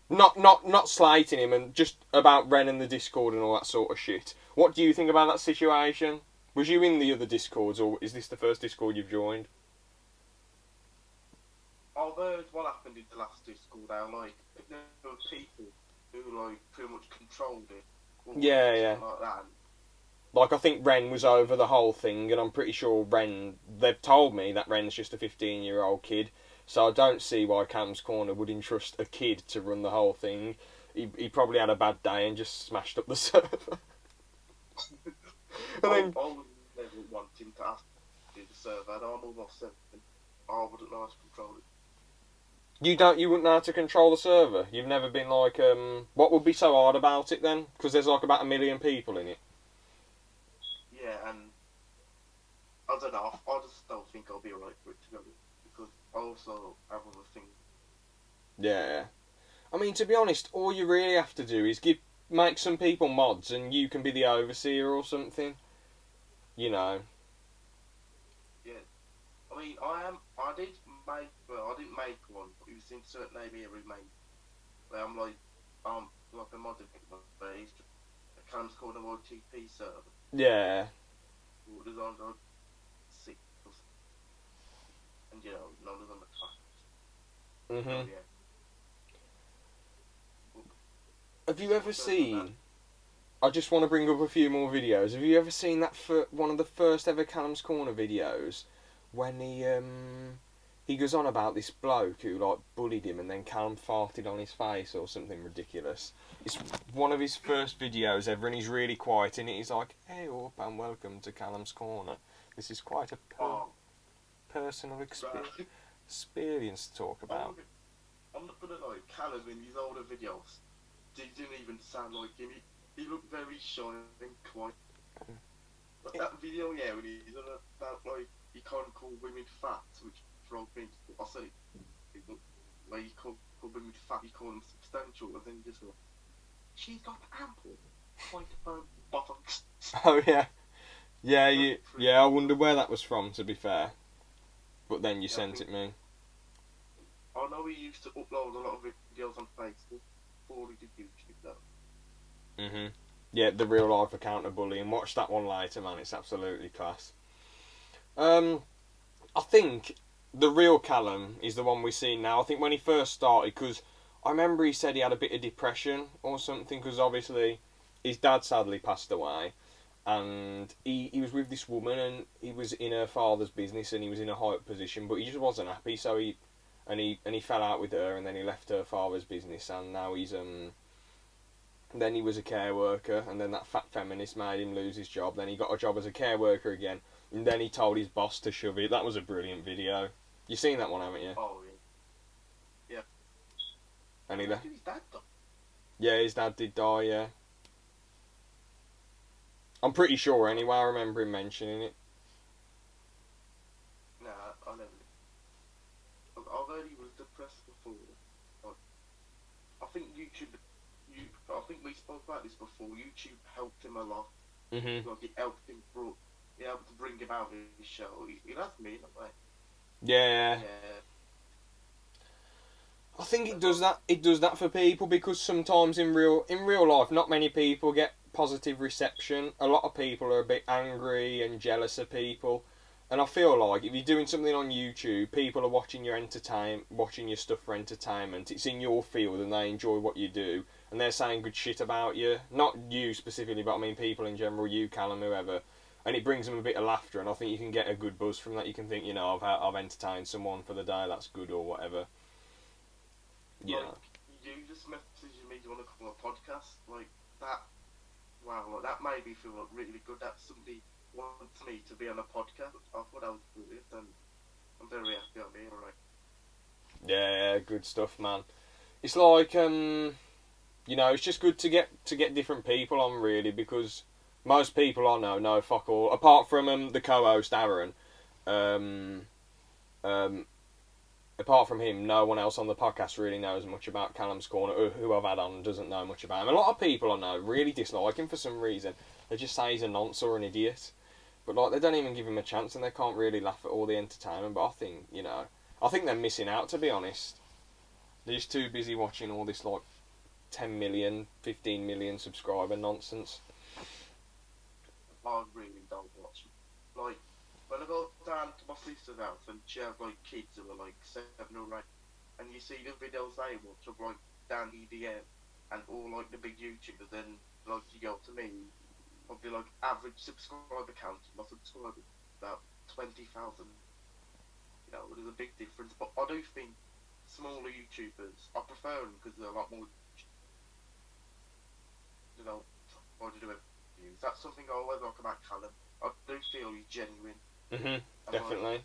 Speaker 1: not slating him and just about Ren and the Discord and all that sort of shit. What do you think about that situation? Was you in the other Discords, or is this the first Discord you've joined?
Speaker 3: I've heard what happened in the last Discord now, like, there were people who, like, pretty much controlled it,
Speaker 1: Yeah, yeah.
Speaker 3: Like that.
Speaker 1: Like, I think Ren was over the whole thing, and I'm pretty sure they've told me that Ren's just a 15-year-old kid, so I don't see why Callum's Corner would entrust a kid to run the whole thing. He probably had a bad day and just smashed up the server.
Speaker 3: I would never want him to ask to do the server, and I'm almost certain I wouldn't know how to control it.
Speaker 1: You wouldn't know how to control the server? You've never been like, what would be so hard about it then? Because there's like about 1 million people in it.
Speaker 3: Yeah, and I don't know, I just don't think I'll be right for it to go, because I also have other things.
Speaker 1: Yeah. I mean, to be honest, all you really have to do is make some people mods and you can be the overseer or something. You know.
Speaker 3: Yeah. I mean, I didn't make one, but it was in certain area we made. Where I'm like a mod but it's a Callum Corner Ytps server.
Speaker 1: Yeah.
Speaker 3: It was on like 6 or something. And you know, none of them are class.
Speaker 1: Mhm.
Speaker 3: Yeah.
Speaker 1: Have you ever seen? I just want to bring up a few more videos. Have you ever seen that one of the first ever Callum's Corner videos when he goes on about this bloke who like bullied him and then Callum farted on his face or something ridiculous? It's one of his first videos ever and he's really quiet in it. He's like, "Hey up and welcome to Callum's Corner. This is quite a personal experience to talk about."
Speaker 3: I'm not gonna lie, Callum in his older videos didn't even sound like him. He looked very shy and quiet. But that video, yeah, when he's on that, like, he can't call women fat, which frog means, I say, like, he called women fat, he called them substantial, and then just like, she's got ample, quite firm buttocks.
Speaker 1: Oh yeah. Yeah, I wonder where that was from, to be fair. But then you sent it me.
Speaker 3: I know he used to upload a lot of videos on Facebook before he did YouTube, though.
Speaker 1: Mhm. Yeah, the real life account of bullying. Watch that one later, man. It's absolutely class. I think the real Callum is the one we see now. I think when he first started, because I remember he said he had a bit of depression or something, because obviously his dad sadly passed away, and he was with this woman, and he was in her father's business, and he was in a high up position, but he just wasn't happy, so he fell out with her, and then he left her father's business, and now he's then he was a care worker, and then that fat feminist made him lose his job. Then he got a job as a care worker again, and then he told his boss to shove it. That was a brilliant video. You've seen that one, haven't you?
Speaker 3: Oh, yeah. Yeah.
Speaker 1: And he
Speaker 3: left. His dad died.
Speaker 1: Yeah, his dad did die, yeah. I'm pretty sure anyway, I remember him mentioning it.
Speaker 3: Nah, I never. I've heard he was depressed before. Like, I think I think we spoke about this before. YouTube helped him a lot.
Speaker 1: Mhm.
Speaker 3: Like it helped him to bring him out of his show. He loves me in a way.
Speaker 1: Yeah. I think it does that. It does that for people because sometimes in real life, not many people get positive reception. A lot of people are a bit angry and jealous of people, and I feel like if you're doing something on YouTube, people are watching your stuff for entertainment. It's in your field and they enjoy what you do, and they're saying good shit about you. Not you specifically, but I mean people in general. You, Callum, whoever. And it brings them a bit of laughter, and I think you can get a good buzz from that. You can think, I've entertained someone for the day. That's good or whatever. Yeah.
Speaker 3: Like, you just messaged me, do you want to come on a podcast? Like, that, wow, like, that made me feel like, really good that somebody wants me to be on a podcast. I thought that was brilliant, and I'm very happy I'm here, alright.
Speaker 1: Yeah, good stuff, man. It's like, it's just good to get different people on, really, because most people I know fuck all. Apart from the co-host, Aaron, apart from him, no one else on the podcast really knows much about Callum's Corner, or who I've had on doesn't know much about him. A lot of people I know really dislike him for some reason. They just say he's a nonce or an idiot. But like they don't even give him a chance and they can't really laugh at all the entertainment. But I think they're missing out, to be honest. They're just too busy watching all this like 10 million, 15 million subscriber nonsense.
Speaker 3: I really don't watch them. Like, when I go down to my sister's house and she has like kids who are like 7 or 8, and you see the videos they watch of like Dan EDM and all like the big YouTubers, then like you go to me, I'll be like average subscriber count of my subscribers about 20,000. You know, there's a big difference. But I do think smaller YouTubers, I prefer them because they're a lot more, you know, try to do reviews. That's something I always like about Callum. I do feel he's genuine.
Speaker 1: Definitely.
Speaker 3: Like,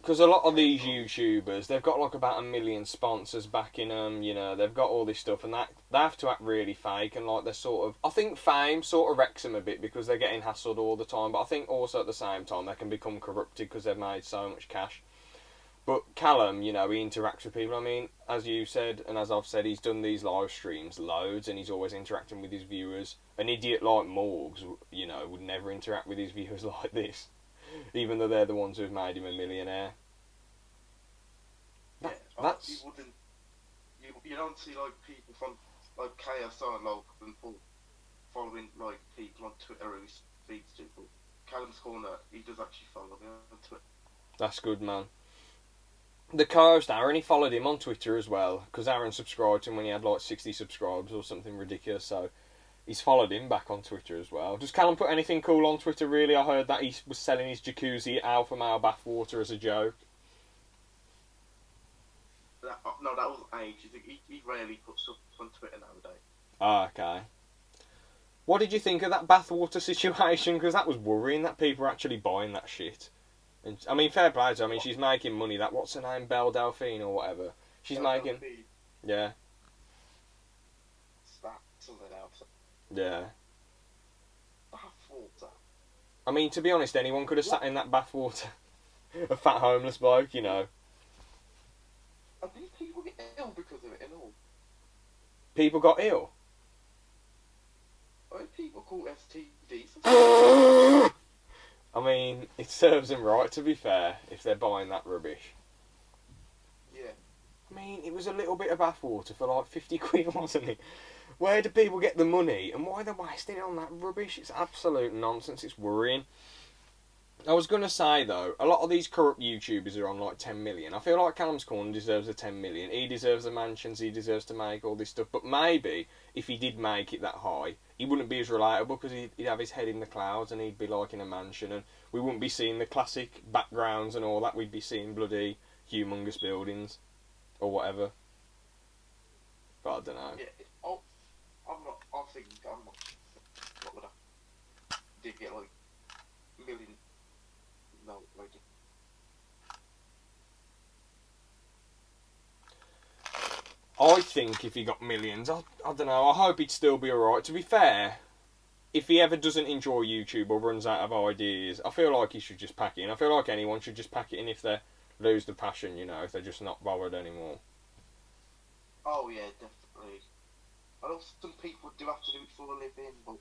Speaker 1: Because a lot of these YouTubers, they've got like about 1 million sponsors backing them, you know, they've got all this stuff, and that they have to act really fake, and like they're sort of, I think fame sort of wrecks them a bit because they're getting hassled all the time, but I think also at the same time they can become corrupted because they've made so much cash. But Callum, you know, he interacts with people. I mean, as you said, and as I've said, he's done these live streams loads, and he's always interacting with his viewers. An idiot like Morgs, you know, would never interact with his viewers like this, even though they're the ones who've made him a millionaire.
Speaker 3: yeah,
Speaker 1: That's...
Speaker 3: you wouldn't. You don't see like people from like KSI local and following like people on Twitter who speaks to. But Callum's Corner, he does actually follow me on Twitter.
Speaker 1: That's good, man. The co-host Aaron, he followed him on Twitter as well, because Aaron subscribed to him when he had like 60 subscribers or something ridiculous, so he's followed him back on Twitter as well. Does Callum put anything cool on Twitter, really? I heard that he was selling his jacuzzi alpha male bathwater as a joke.
Speaker 3: No, that was ages. He rarely puts stuff on Twitter nowadays.
Speaker 1: Ah, okay. What did you think of that bathwater situation? Because that was worrying that people were actually buying that shit. And, I mean, fair play to her. I mean, she's making money. That, what's her name? Belle Delphine or whatever. She's making... Yeah.
Speaker 3: Something else.
Speaker 1: Yeah.
Speaker 3: Bathwater.
Speaker 1: I mean, to be honest, anyone could have sat in that bathwater. A fat homeless bloke, you know.
Speaker 3: And these people get ill because of it and all.
Speaker 1: People got ill.
Speaker 3: I think people call STDs.
Speaker 1: I mean, it serves them right, to be fair, if they're buying that rubbish.
Speaker 3: Yeah.
Speaker 1: I mean, it was a little bit of bathwater for like 50 quid, wasn't it? Where do people get the money, and why are they wasting it on that rubbish? It's absolute nonsense, it's worrying. I was going to say, though, a lot of these corrupt YouTubers are on like 10 million. I feel like Callum's Corner deserves a 10 million. He deserves the mansions, he deserves to make all this stuff. But maybe, if he did make it that high, he wouldn't be as relatable because he'd have his head in the clouds and he'd be like in a mansion. And we wouldn't be seeing the classic backgrounds and all that. We'd be seeing bloody humongous buildings or whatever. But I don't know.
Speaker 3: Yeah, I think I'm not. What would I? Did get like million. No, like.
Speaker 1: I think if he got millions, I don't know, I hope he'd still be alright. To be fair, if he ever doesn't enjoy YouTube or runs out of ideas, I feel like he should just pack it in. I feel like anyone should just pack it in if they lose the passion, you know, if they're just not bothered anymore.
Speaker 3: Oh yeah, definitely. I know some people do have to do it for a living, but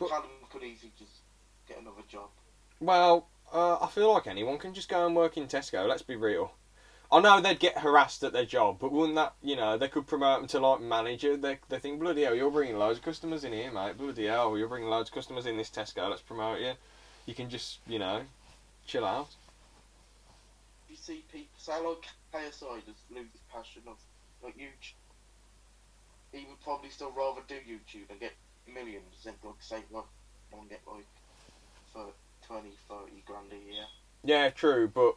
Speaker 3: Callum could easily just get another job.
Speaker 1: Well, I feel like anyone can just go and work in Tesco, let's be real. I know they'd get harassed at their job, but wouldn't that, you know, they could promote them to, like, manager. They think, bloody hell, you're bringing loads of customers in here, mate. Bloody hell, you're bringing loads of customers in this Tesco, let's promote you. You can just, you know, chill out.
Speaker 3: You see people, say like KSI just lose his passion of, like, YouTube. He would probably still rather do YouTube and get millions than, like, say, like, and get, like, for 20, 30 grand a year.
Speaker 1: Yeah, true, but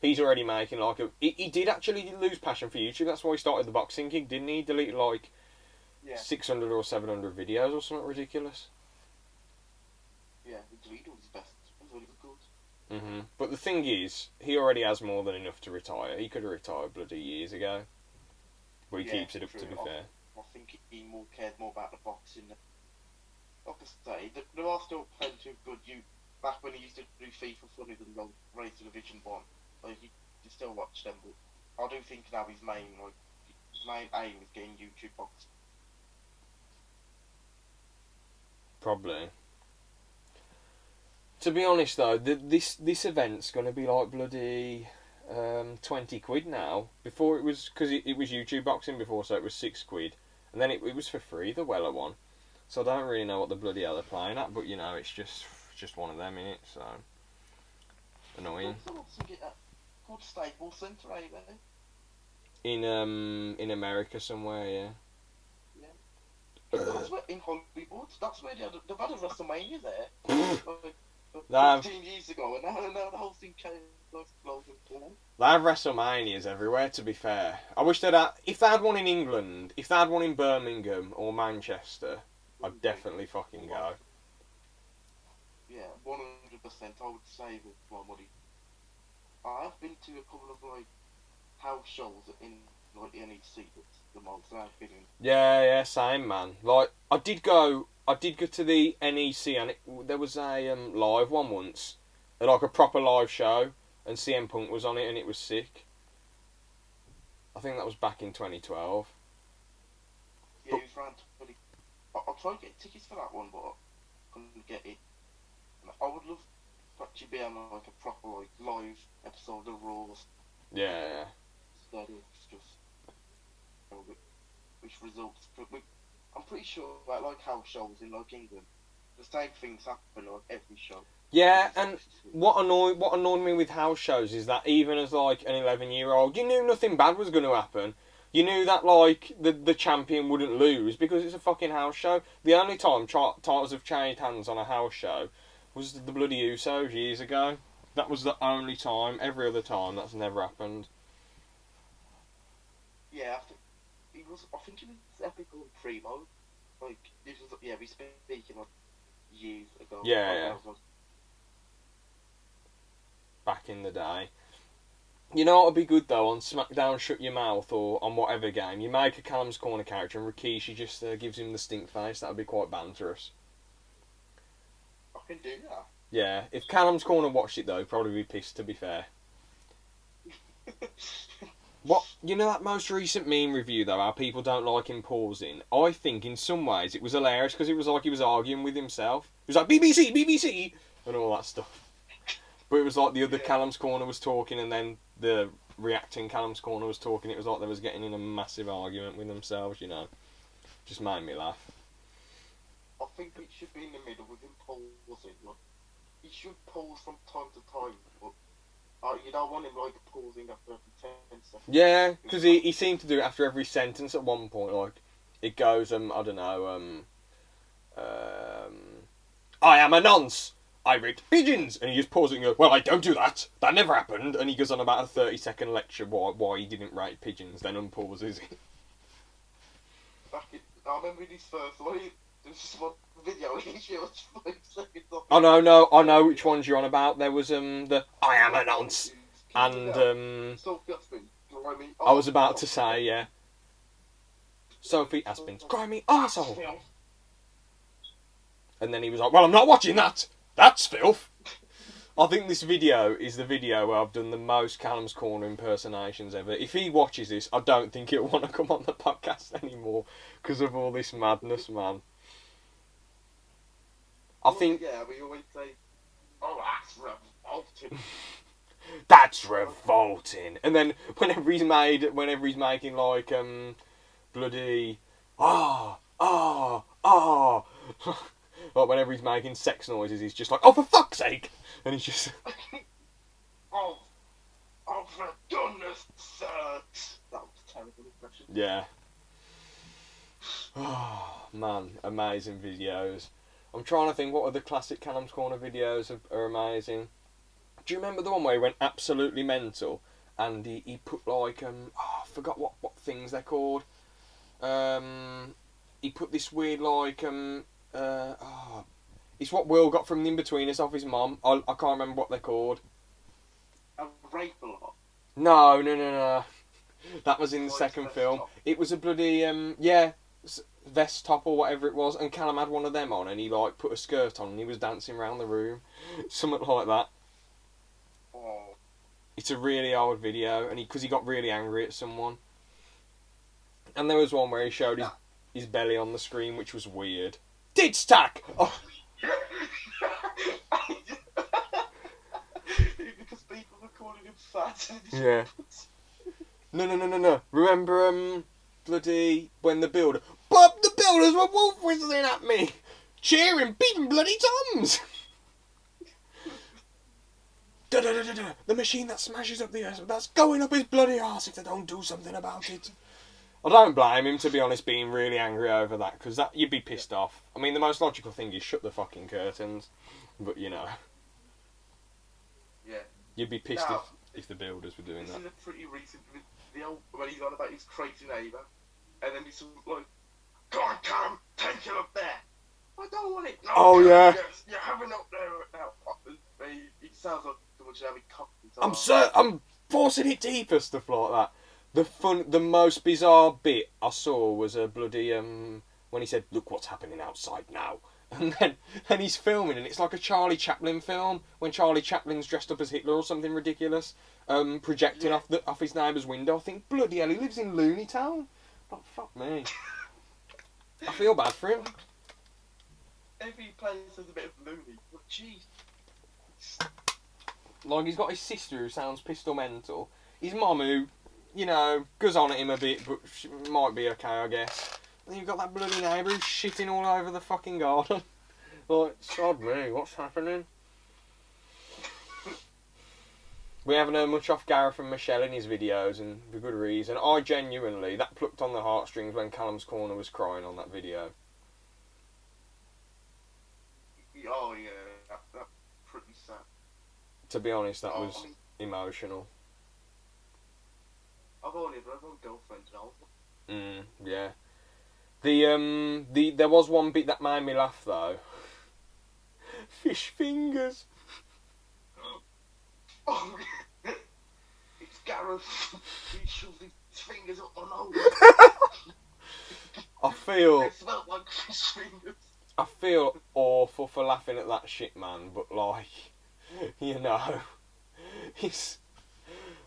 Speaker 1: he's already making like a... He did actually lose passion for YouTube. That's why he started the boxing gig, didn't he? He deleted like 600 or 700 videos or something ridiculous.
Speaker 3: Yeah, he deleted all his best. It was really good.
Speaker 1: But the thing is, he already has more than enough to retire. He could have retired bloody years ago. But he keeps it up, to be fair.
Speaker 3: I think he cared more about the boxing. Like I say, there are still plenty of good back when he used to do FIFA funny than like Race to Division 1. Like, you still watch them, but I do think now his main aim is getting YouTube boxing.
Speaker 1: Probably. To be honest though, this event's going to be like bloody 20 quid now. Before it was, because it was YouTube boxing before, so it was 6 quid. And then it was for free, the Weller one. So I don't really know what the bloody hell they're playing at, but you know, it's just one of them, innit? So annoying.
Speaker 3: Called Staples Centre, eh?
Speaker 1: In America somewhere, yeah.
Speaker 3: That's where, in Hollywood, that's where they've had a WrestleMania there.
Speaker 1: They have,
Speaker 3: 15 years ago, and now the whole thing came like Logan Paul.
Speaker 1: they have WrestleManias everywhere, to be fair. I wish they'd had, if they had one in England, if they had one in Birmingham or Manchester, I'd definitely fucking go.
Speaker 3: Yeah, 100%. I would save it for money. I've been to a couple of like house shows in like the NEC. That's the most I've been in.
Speaker 1: Yeah, same man. Like I did go to the NEC and there was a live one once, like a proper live show, and CM Punk was on it and it was sick. I think that was back in 2012.
Speaker 3: Yeah, he was around 20. I'll try and get tickets for that one, but I couldn't get it. I would love to actually be on like a proper like live episode of Raw.
Speaker 1: Yeah.
Speaker 3: That is just which results. I'm pretty sure like house shows in like England, the same things happen on every show.
Speaker 1: Yeah, and what annoyed me with house shows is that even as like an 11-year-old, you knew nothing bad was going to happen. You knew that like the champion wouldn't lose because it's a fucking house show. The only time titles have changed hands on a house show was the bloody Usos years ago. That was the only time. Every other time, that's never happened.
Speaker 3: Yeah, I think it was Epic or Primo. Like this was we speaking like years ago.
Speaker 1: Yeah. Back in the day. You know what would be good though on SmackDown Shut Your Mouth or on whatever game? You make a Callum's Corner character and Rikishi just gives him the stink face. That would be quite banterous.
Speaker 3: I can do that.
Speaker 1: Yeah, if Callum's Corner watched it though, he'd probably be pissed, to be fair. What, you know that most recent meme review though, how people don't like him pausing? I think in some ways it was hilarious because it was like he was arguing with himself. He was like, BBC, BBC, and all that stuff. But it was like the other Callum's Corner was talking and then the reacting Callum's Corner was talking. It was like they was getting in a massive argument with themselves, you know. Just made me laugh.
Speaker 3: I think it should be in the middle with him pausing. Like, he should pause from time to time, but you don't want him like pausing after every 10 seconds.
Speaker 1: Yeah, because he seemed to do it after every sentence at one point. Like, it goes, I don't know, I am a nonce. I raped pigeons. And he just pauses and goes, well, I don't do that. That never happened. And he goes on about a 30-second lecture why he didn't rape pigeons, then unpauses it.
Speaker 3: I remember his first one. There was just one video. He showed 5 seconds of it.
Speaker 1: I know which ones you're on about. There was the I am a nonce. And I was about to say, yeah. Sophie Aspin's grimy arsehole. And then he was like, well, I'm not watching that. That's filth. I think this video is the video where I've done the most Callum's Corner impersonations ever. If he watches this, I don't think he'll want to come on the podcast anymore because of all this madness, man. I think...
Speaker 3: Yeah, we always say, oh, that's revolting.
Speaker 1: That's revolting. And then whenever he's making like, bloody... Like whenever he's making sex noises, he's just like, oh, for fuck's sake! And he's just...
Speaker 3: oh, for goodness sakes! That was a terrible impression.
Speaker 1: Yeah. Oh, man. Amazing videos. I'm trying to think what other classic Callum's Corner videos are amazing. Do you remember the one where he went absolutely mental? And he put like, I forgot what things they're called. He put this weird like, it's what Will got from the In-Betweeners off his mum. I can't remember what they're called.
Speaker 3: A rape a lot?
Speaker 1: No. That was in the second film.
Speaker 3: Top.
Speaker 1: It was a bloody, vest top or whatever it was, and Callum had one of them on, and he like put a skirt on, and he was dancing around the room. Something like that.
Speaker 3: Oh.
Speaker 1: It's a really old video, and because he got really angry at someone. And there was one where he showed his belly on the screen, which was weird. Tit stack! Oh.
Speaker 3: Because people were calling him fat.
Speaker 1: Yeah. No. Remember, bloody, when the Builder... Bob, the Builders were wolf whistling at me! Cheering, beating bloody toms! The machine that smashes up the earth, that's going up his bloody arse if they don't do something about it. I don't blame him, to be honest, being really angry over that, because that you'd be pissed off. I mean, the most logical thing is shut the fucking curtains, but you know.
Speaker 3: Yeah.
Speaker 1: You'd be pissed
Speaker 3: Now,
Speaker 1: if the builders were doing
Speaker 3: this
Speaker 1: that.
Speaker 3: is a pretty recent video when he's on about his crazy neighbour, and then he's like, "Go on, Callum, take it up there." I don't want it. No,
Speaker 1: Oh,
Speaker 3: Callum,
Speaker 1: yeah.
Speaker 3: yes, you're having up there now. He sounds like someone should have it cocked.
Speaker 1: I'm forcing it deeper, stuff like that. The most bizarre bit I saw was a bloody when he said, "Look what's happening outside now," and then he's filming, and it's like a Charlie Chaplin film when Charlie Chaplin's dressed up as Hitler or something ridiculous, projecting off his neighbour's window. I think, bloody hell, he lives in Looney Town. Oh, fuck me. I feel bad for him.
Speaker 3: Every place has a bit of loony, but jeez.
Speaker 1: Like, he's got his sister who sounds pistol mental. His mum who, you know, goes on at him a bit, but she might be okay, I guess. And then you've got that bloody neighbour who's shitting all over the fucking garden. Like, sod me, what's happening? We haven't heard much off Gareth and Michelle in his videos, and for good reason. I genuinely, that plucked on the heartstrings when Callum's Corner was crying on that video.
Speaker 3: Oh yeah, that's pretty sad.
Speaker 1: To be honest, that was emotional.
Speaker 3: I've only ever had one girlfriend now.
Speaker 1: Yeah. There was one bit that made me laugh though. Fish fingers.
Speaker 3: Oh, it's Gareth. He shoved his fingers up my nose.
Speaker 1: I feel.
Speaker 3: It smelled like fish fingers.
Speaker 1: I feel awful for laughing at that shit, man. But like, you know, it's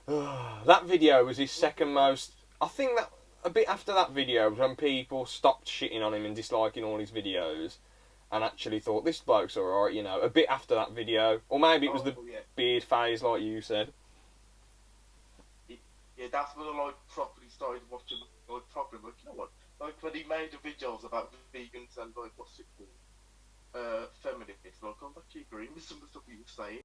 Speaker 1: that video was his second most. I think that a bit after that video, when people stopped shitting on him and disliking all his videos, and actually thought this bloke's alright, you know. A bit after that video, or maybe it was the beard phase, like you said.
Speaker 3: Yeah, that's when I properly started watching properly. Like, you know what? Like when he made the videos about vegans and like what's it called, feminists. Like, I'm actually agreeing with some of the stuff he was saying.